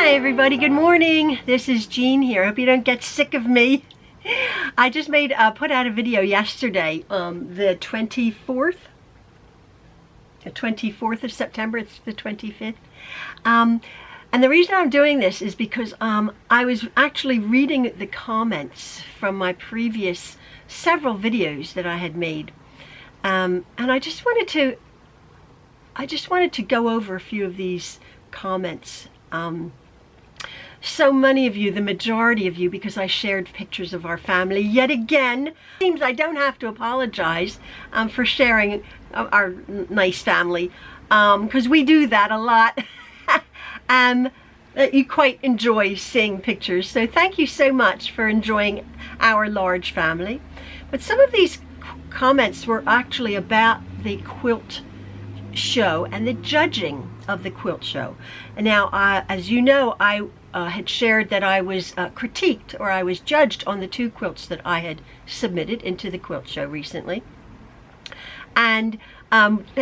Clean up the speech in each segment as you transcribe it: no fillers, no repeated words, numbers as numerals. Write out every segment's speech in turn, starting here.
Hi everybody, good morning. This is Jean here. Hope you don't get sick of me. I just put out a video yesterday, the 24th of September. It's the 25th. And the reason I'm doing this is because I was actually reading the comments from my previous several videos that I had made. And I just wanted to go over a few of these comments. So many of you, the majority of you, because I shared pictures of our family yet again. Seems I don't have to apologize for sharing our nice family, because we do that a lot. You quite enjoy seeing pictures, so thank you so much for enjoying our large family. But some of these comments were actually about the quilt show and the judging of the quilt show. And now, as you know, I had shared that I was critiqued, or I was judged on the 2 quilts that I had submitted into the quilt show recently. And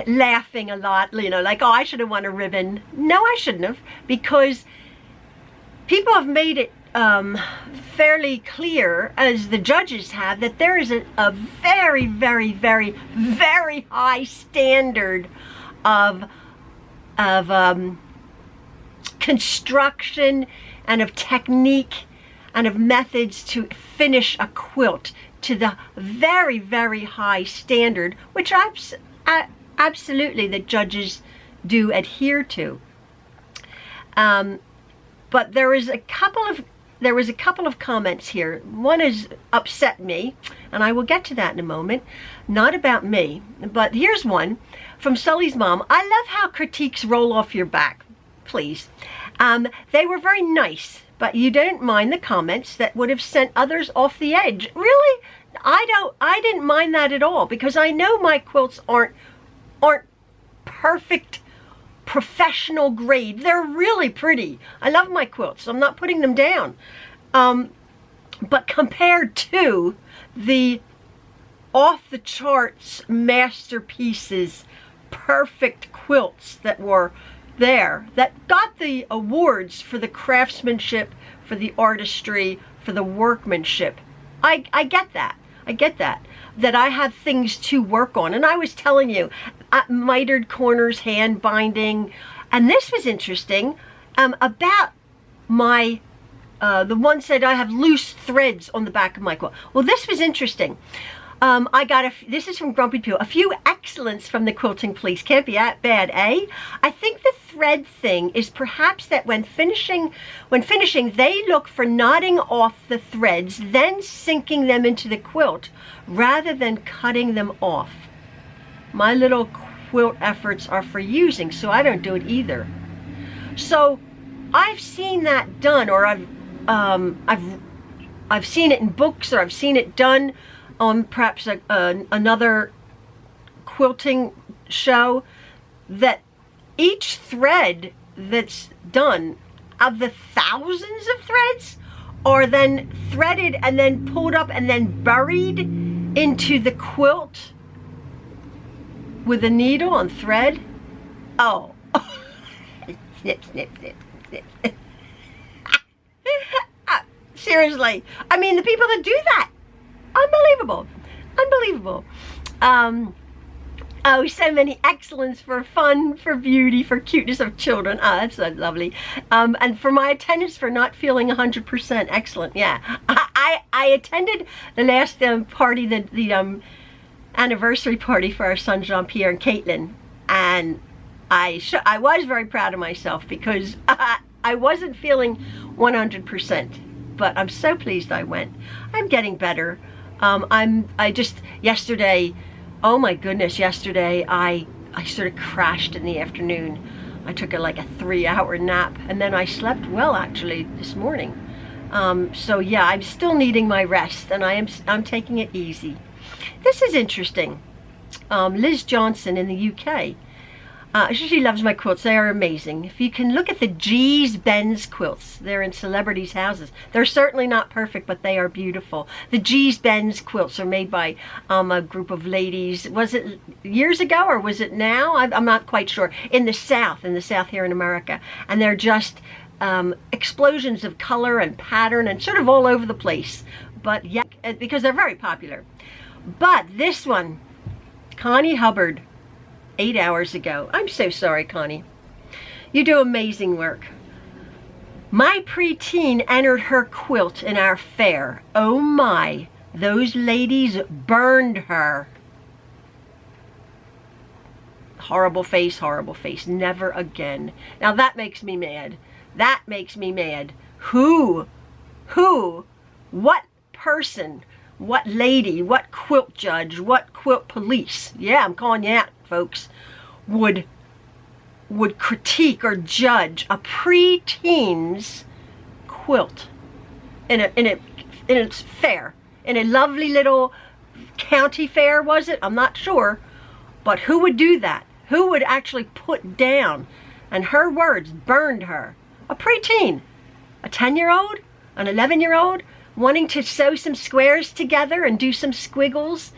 laughing a lot, you know, like, oh, I should have won a ribbon. No, I shouldn't have, because people have made it fairly clear, as the judges have, that there is a very, very, very, very high standard of construction and of technique and of methods to finish a quilt to the very, very high standard, which absolutely the judges do adhere to. But there was a couple of comments here. One has upset me, and I will get to that in a moment. Not about me, but here's one from Sully's mom. I love how critiques roll off your back. Please. They were very nice, but you don't mind the comments that would have sent others off the edge. Really? I didn't mind that at all, because I know my quilts aren't perfect professional grade. They're really pretty. I love my quilts. I'm not putting them down. But compared to the off the charts masterpieces, perfect quilts that were there, that got the awards for the craftsmanship, for the artistry, for the workmanship. I get that. I get that I have things to work on. And I was telling you, mitered corners, hand binding, and this was interesting about my the one said I have loose threads on the back of my quilt. Well, this was interesting. I got this is from Grumpy Peel. A few excellents from the quilting police. Can't be that bad, eh? I think the thread thing is perhaps that when finishing, they look for knotting off the threads, then sinking them into the quilt, rather than cutting them off. My little quilt efforts are for using, so I don't do it either. So I've seen that done, or I've seen it in books, or I've seen it done on perhaps another quilting show, that each thread that's done, of the thousands of threads, are then threaded and then pulled up and then buried into the quilt with a needle and thread. Oh. Snip, snip, snip, snip. Seriously. I mean, the people that do that, unbelievable. Unbelievable. Oh, so many excellents for fun, for beauty, for cuteness of children. Oh, that's so lovely. And for my attendance for not feeling 100% excellent. Yeah. I attended the last party, the anniversary party for our son Jean-Pierre and Caitlin. And I was very proud of myself, because I wasn't feeling 100%. But I'm so pleased I went. I'm getting better. Yesterday, oh my goodness, yesterday I sort of crashed in the afternoon. I took like a 3-hour nap, and then I slept well actually this morning. So yeah, I'm still needing my rest, and I'm taking it easy. This is interesting. Liz Johnson in the UK. She loves my quilts. They are amazing. If you can look at the G's Ben's quilts, they're in celebrities' houses. They're certainly not perfect, but they are beautiful. The G's Ben's quilts are made by a group of ladies. Was it years ago, or was it now? I'm not quite sure. In the South here in America. And they're just explosions of color and pattern and sort of all over the place. But yeah, because they're very popular. But this one, Connie Hubbard, 8 hours ago. I'm so sorry, Connie. You do amazing work. My preteen entered her quilt in our fair. Oh my, those ladies burned her. Horrible face, never again. Now that makes me mad. That makes me mad. Who, what person, what lady, what quilt judge, what quilt police, yeah, I'm calling you out, folks, would critique or judge a preteen's quilt in its fair, in a lovely little county fair, was it? I'm not sure, but who would do that? Who would actually put down, and her words burned her? A preteen, a 10-year-old, an 11-year-old, wanting to sew some squares together and do some squiggles.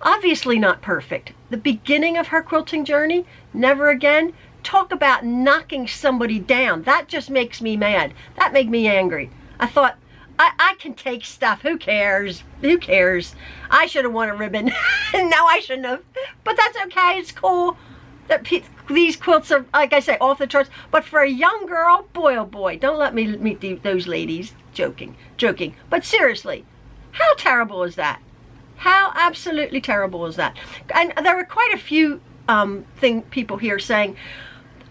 Obviously not perfect. The beginning of her quilting journey, never again. Talk about knocking somebody down. That just makes me mad. That made me angry. I thought, I can take stuff. Who cares? Who cares? I should have won a ribbon. No, I shouldn't have. But that's okay. It's cool. These quilts are, like I say, off the charts. But for a young girl, boy, oh boy, don't let me meet those ladies. Joking. But seriously, how terrible is that? How absolutely terrible is that? And there were quite a few people here saying,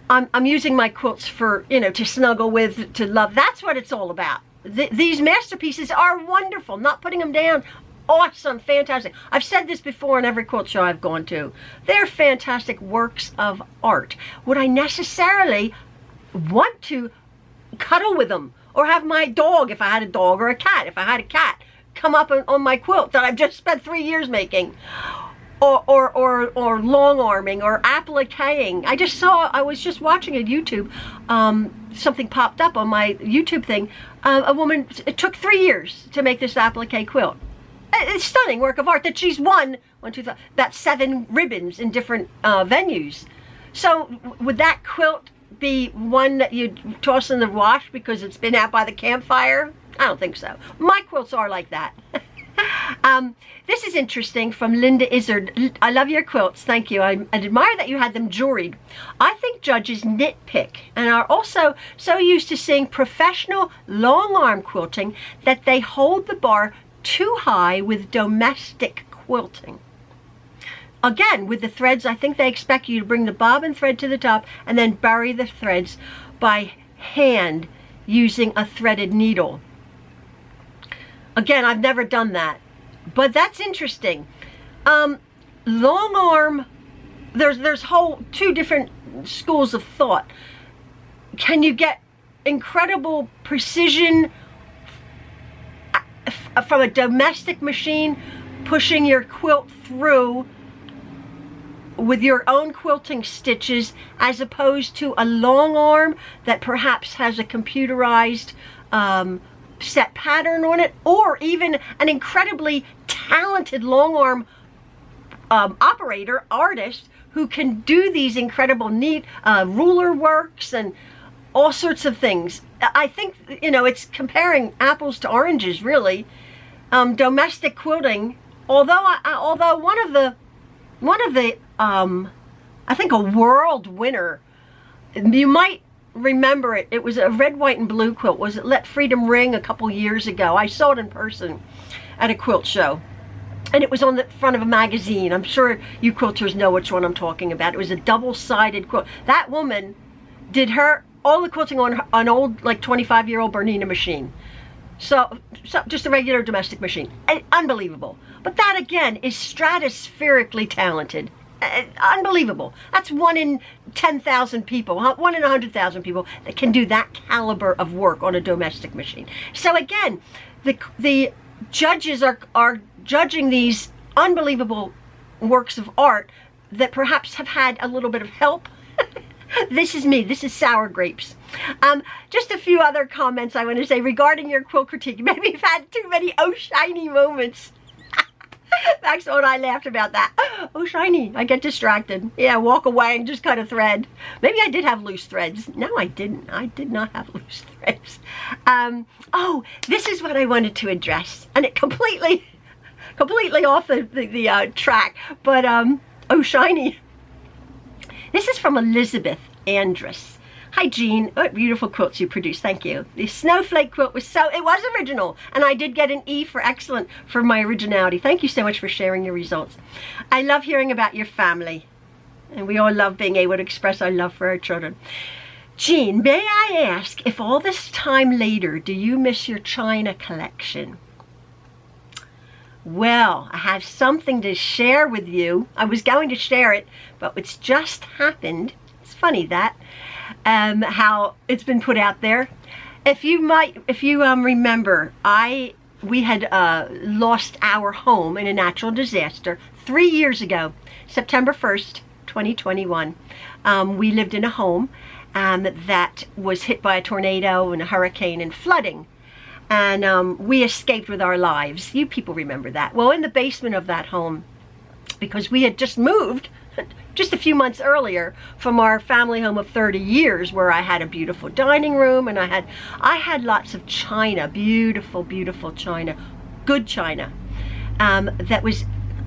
I'm using my quilts for, to snuggle with, to love. That's what it's all about. These masterpieces are wonderful. Not putting them down. Awesome, fantastic. I've said this before in every quilt show I've gone to. They're fantastic works of art. Would I necessarily want to cuddle with them or have my dog, if I had a dog, or a cat, if I had a cat, come up on my quilt that I've just spent 3 years making, or long arming or appliquing? I was just watching a YouTube, something popped up on my YouTube thing. A woman, it took 3 years to make this applique quilt. It's a stunning work of art that she's won about 7 ribbons in different venues. So would that quilt be one that you'd toss in the wash because it's been out by the campfire? I don't think so. My quilts are like that. This is interesting from Linda Izzard. I love your quilts. Thank you. I admire that you had them juried. I think judges nitpick and are also so used to seeing professional long arm quilting that they hold the bar too high with domestic quilting. Again, with the threads, I think they expect you to bring the bobbin thread to the top and then bury the threads by hand using a threaded needle. Again, I've never done that, but that's interesting. Long arm, there's whole 2 different schools of thought. Can you get incredible precision from a domestic machine, pushing your quilt through with your own quilting stitches, as opposed to a long arm that perhaps has a computerized set pattern on it, or even an incredibly talented long arm artist who can do these incredible neat ruler works and all sorts of things. I think, it's comparing apples to oranges, really. Domestic quilting, although one of the I think a world winner, you might remember it. It was a red, white, and blue quilt. Was it Let Freedom Ring a couple years ago? I saw it in person at a quilt show. And it was on the front of a magazine. I'm sure you quilters know which one I'm talking about. It was a double-sided quilt. That woman did all the quilting on an old, like 25-year-old Bernina machine. So just a regular domestic machine. Unbelievable. But that, again, is stratospherically talented. Unbelievable. That's 1 in 10,000 people, 1 in 100,000 people that can do that caliber of work on a domestic machine. So again, the judges are judging these unbelievable works of art that perhaps have had a little bit of help. This is me. This is sour grapes. Just a few other comments I want to say regarding your quilt critique. Maybe you've had too many oh shiny moments. Maxwell and I laughed about that. Oh, shiny. I get distracted. Yeah, walk away and just cut a thread. Maybe I did have loose threads. No, I didn't. I did not have loose threads. Oh, this is what I wanted to address. And it completely off the track. But, oh, shiny. This is from Elizabeth Andress. Hi, Jean. What beautiful quilts you produced. Thank you. The snowflake quilt was it was original. And I did get an E for excellent for my originality. Thank you so much for sharing your results. I love hearing about your family. And we all love being able to express our love for our children. Jean, may I ask, if all this time later, do you miss your china collection? Well, I have something to share with you. I was going to share it, but it's just happened. It's funny that. How it's been put out there. If you remember, we had lost our home in a natural disaster 3 years ago, September 1st, 2021. We lived in a home that was hit by a tornado and a hurricane and flooding. And we escaped with our lives. You people remember that. Well, in the basement of that home, because we had just moved just a few months earlier from our family home of 30 years, where I had a beautiful dining room and I had lots of china, beautiful, beautiful china, good china.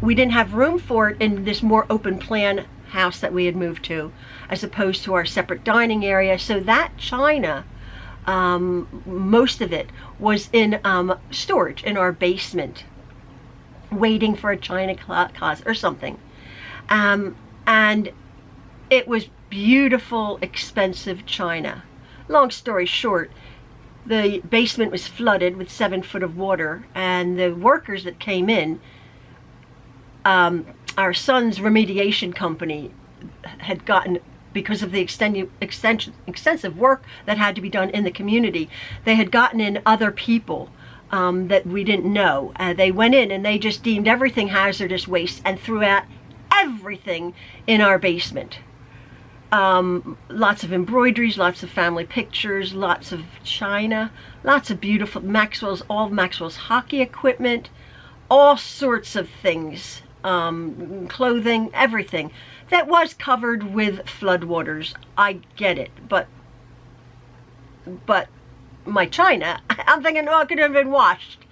We didn't have room for it in this more open plan house that we had moved to, as opposed to our separate dining area. So that china, most of it was in storage in our basement, waiting for a china closet or something. And it was beautiful, expensive china. Long story short, the basement was flooded with 7 foot of water, and the workers that came in, our son's remediation company had gotten, because of the extensive work that had to be done in the community, they had gotten in other people that we didn't know. They went in and they just deemed everything hazardous waste and threw out everything in our basement. Lots of embroideries, lots of family pictures, lots of china, lots of beautiful all of Maxwell's hockey equipment, all sorts of things, clothing, everything that was covered with floodwaters. I get it, but my china, I'm thinking, oh, it could have been washed.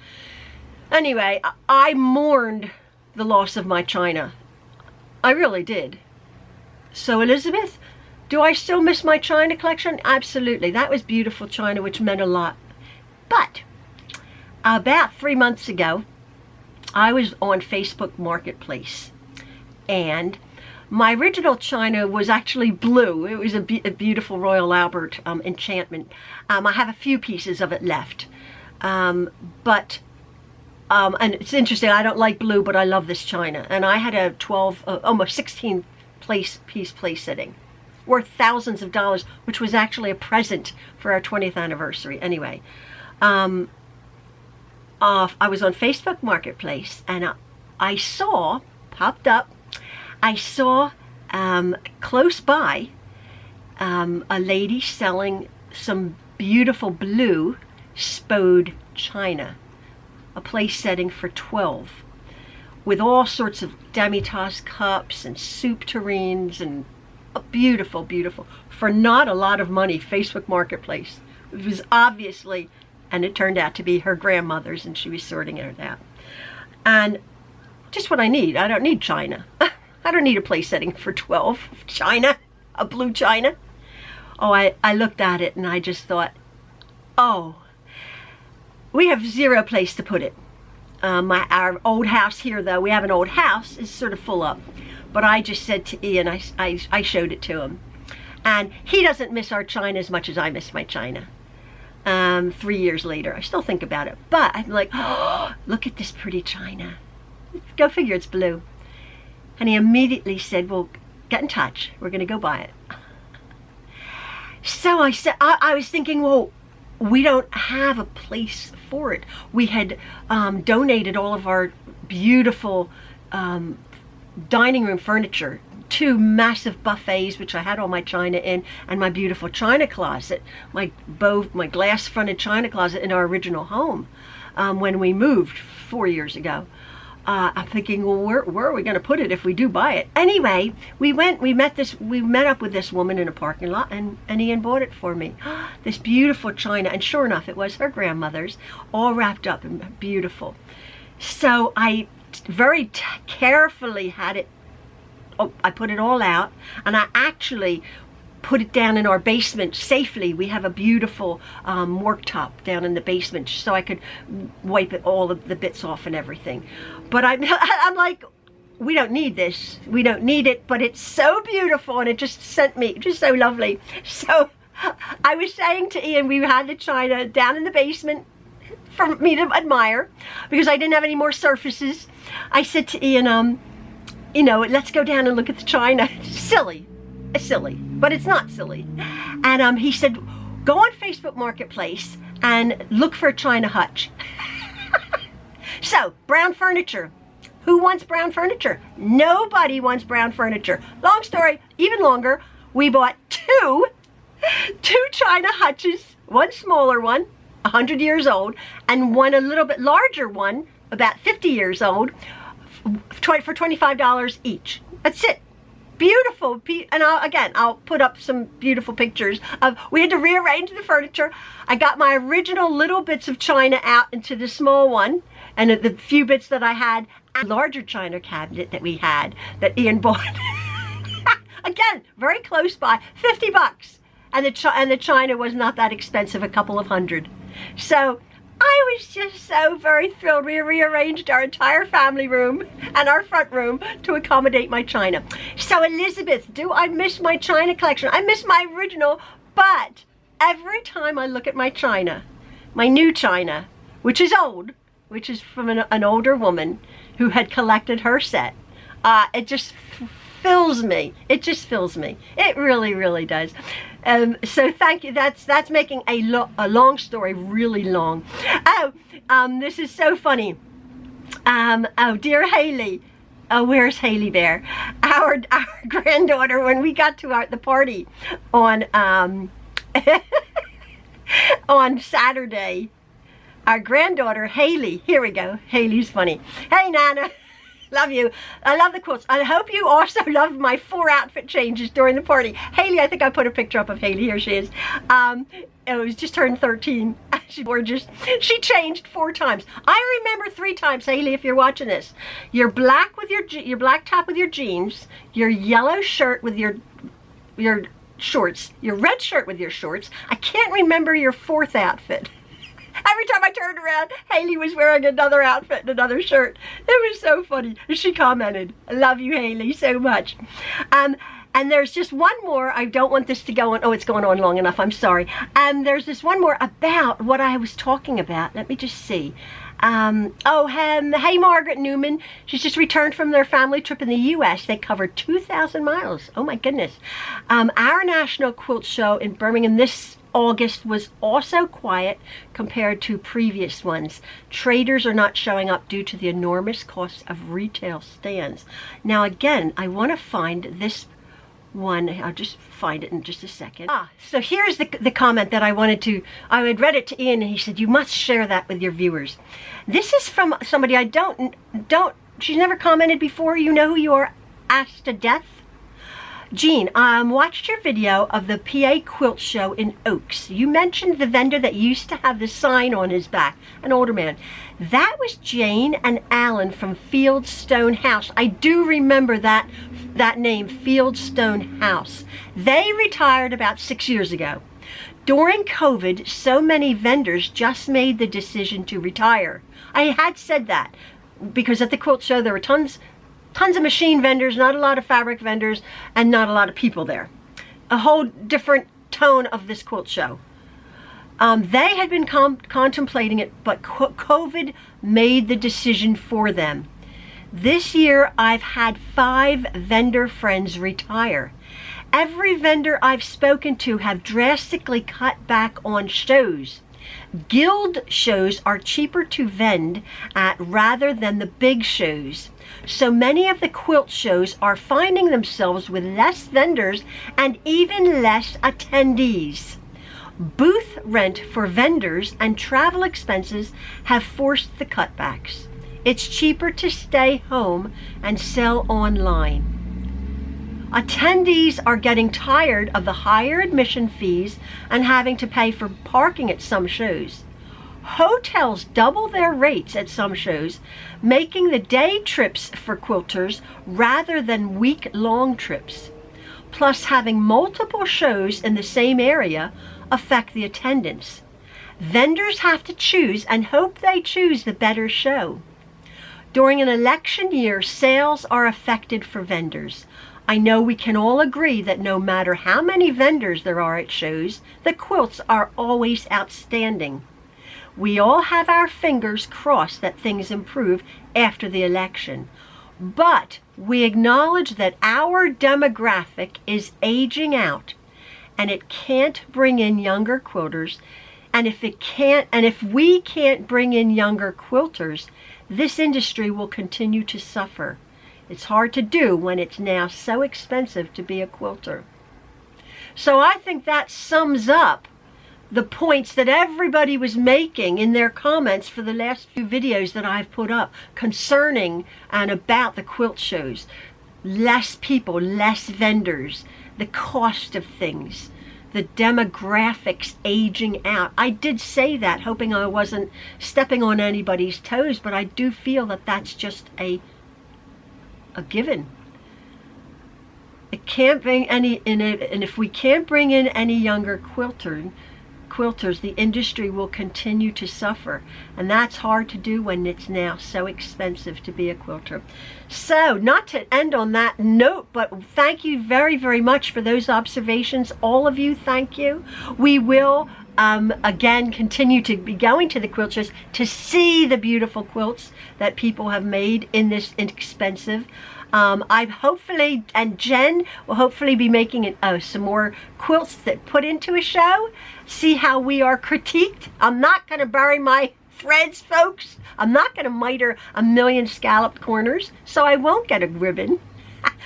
Anyway, I mourned the loss of my china. I really did. So, Elizabeth, do I still miss my china collection? Absolutely. That was beautiful china, which meant a lot. But about 3 months ago, I was on Facebook Marketplace, and my original china was actually blue. It was a beautiful Royal Albert enchantment. I have a few pieces of it left. And it's interesting, I don't like blue, but I love this china. And I had a 12, almost 16 piece place setting, worth thousands of dollars, which was actually a present for our 20th anniversary. Anyway, I was on Facebook Marketplace, and I saw, popped up, I saw close by a lady selling some beautiful blue spode china, a place setting for 12, with all sorts of demi-tasse cups and soup tureens, and beautiful, beautiful, for not a lot of money. Facebook Marketplace. It was obviously, and it turned out to be her grandmother's, and she was sorting it out. And just what I need. I don't need china. I don't need a place setting for 12 china, a blue china. Oh, I looked at it and I just thought, oh, we have zero place to put it. Our old house here, though, we have an old house, is sort of full up. But I just said to Ian, I showed it to him. And he doesn't miss our china as much as I miss my china. 3 years later, I still think about it. But I'm like, oh, look at this pretty china. Go figure, it's blue. And he immediately said, well, get in touch. We're going to go buy it. So I said, I was thinking, well, we don't have a place for it. We had donated all of our beautiful dining room furniture, 2 massive buffets, which I had all my china in, and my beautiful china closet, my glass-fronted china closet in our original home when we moved 4 years ago. I'm thinking, well, where are we going to put it if we do buy it? Anyway, we met up with this woman in a parking lot, and Ian bought it for me. This beautiful china, and sure enough, it was her grandmother's, all wrapped up and beautiful. So I very carefully had it, I put it all out, and I actually put it down in our basement safely. We have a beautiful worktop down in the basement, so I could wipe all of the bits off and everything. But I'm like, we don't need this. We don't need it, but it's so beautiful, and it just so lovely. So I was saying to Ian, we had the china down in the basement for me to admire because I didn't have any more surfaces. I said to Ian, you know, let's go down and look at the china. Silly. It's silly, but it's not silly. And he said, go on Facebook Marketplace and look for a china hutch. So, brown furniture. Who wants brown furniture? Nobody wants brown furniture. Long story, even longer, we bought two china hutches, one smaller one, 100 years old, and one a little bit larger one, about 50 years old, for $25 each. That's it. Beautiful, and I'll put up some beautiful pictures of, we had to rearrange the furniture. I got my original little bits of china out into the small one, and the few bits that I had, a larger china cabinet that we had, that Ian bought. Again, very close by, 50 bucks. And the china was not that expensive, a couple of $100. So I was just so very thrilled. We rearranged our entire family room and our front room to accommodate my china. So Elizabeth, do I miss my china collection? I miss my original, but every time I look at my china, my new china, which is old, which is from an older woman who had collected her set, it just fills me. It just fills me. It really, really does. So thank you. That's making a long story really long. Oh, this is so funny. Oh, dear Haley. Oh, where's Haley Bear? Our granddaughter, when we got to the party on on Saturday, our granddaughter Haley. Here we go. Haley's funny. Hey, Nana. Love you. I love the quilts. I hope you also loved my 4 outfit changes during the party. Haley, I think I put a picture up of Haley. Here she is. It was just turned 13. She's gorgeous. She changed 4 times. I remember 3 times, Haley, if you're watching this. Your black with your black top with your jeans, your yellow shirt with your shorts, your red shirt with your shorts. I can't remember your 4th outfit. Every time I turned around, Haley was wearing another outfit and another shirt. It was so funny. She commented, I love you, Haley, so much. And there's just one more. I don't want this to go on. Oh, it's going on long enough. I'm sorry. There's this one more about what I was talking about. Let me just see. Hey, Margaret Newman. She's just returned from their family trip in the U.S. They covered 2,000 miles. Oh, my goodness. Our National Quilt Show in Birmingham this August was also quiet compared to previous ones. Traders are not showing up due to the enormous cost of retail stands. Now again, I want to find this one. I'll just find it in just a second. So here's the comment that I had read it to Ian, and he said, you must share that with your viewers. This is from somebody I don't, she's never commented before. You know who you are, asked to death. Jean, watched your video of the PA Quilt Show in Oaks. You mentioned the vendor that used to have the sign on his back, an older man. That was Jane and Alan from Fieldstone House. I do remember that name, Fieldstone House. They retired about 6 years ago. During COVID, so many vendors just made the decision to retire. I had said that because at the Quilt Show there were tons of machine vendors, not a lot of fabric vendors, and not a lot of people there. A whole different tone of this quilt show. They had been contemplating it, but COVID made the decision for them. This year, I've had 5 vendor friends retire. Every vendor I've spoken to have drastically cut back on shows. Guild shows are cheaper to vend at rather than the big shows. So many of the quilt shows are finding themselves with less vendors and even less attendees. Booth rent for vendors and travel expenses have forced the cutbacks. It's cheaper to stay home and sell online. Attendees are getting tired of the higher admission fees and having to pay for parking at some shows. Hotels double their rates at some shows, making the day trips for quilters rather than week-long trips. Plus, having multiple shows in the same area affect the attendance. Vendors have to choose and hope they choose the better show. During an election year, sales are affected for vendors. I know we can all agree that no matter how many vendors there are at shows, the quilts are always outstanding. We all have our fingers crossed that things improve after the election. But we acknowledge that our demographic is aging out and it can't bring in younger quilters. And if we can't bring in younger quilters, this industry will continue to suffer. It's hard to do when it's now so expensive to be a quilter. So I think that sums up the points that everybody was making in their comments for the last few videos that I've put up concerning and about the quilt shows. Less people, less vendors, the cost of things, the demographics aging out. I did say that, hoping I wasn't stepping on anybody's toes, but I do feel that that's just a given. It can't bring any in it, and if we can't bring in any younger quilters, the industry will continue to suffer, and that's hard to do when it's now so expensive to be a quilter. So, not to end on that note, but thank you very, very much for those observations. All of you, thank you. We will again continue to be going to the quilt shows to see the beautiful quilts that people have made in this inexpensive. I hopefully, and Jen will hopefully be making some more quilts that put into a show. See how we are critiqued. I'm not going to bury my threads, folks. I'm not going to miter a million scalloped corners, so I won't get a ribbon.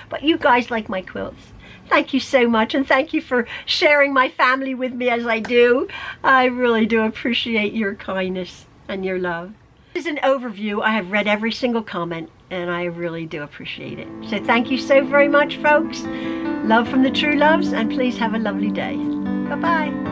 But you guys like my quilts. Thank you so much, and thank you for sharing my family with me as I do. I really do appreciate your kindness and your love. This is an overview. I have read every single comment, and I really do appreciate it. So thank you so very much, folks. Love from the Trueloves, and please have a lovely day. Bye-bye.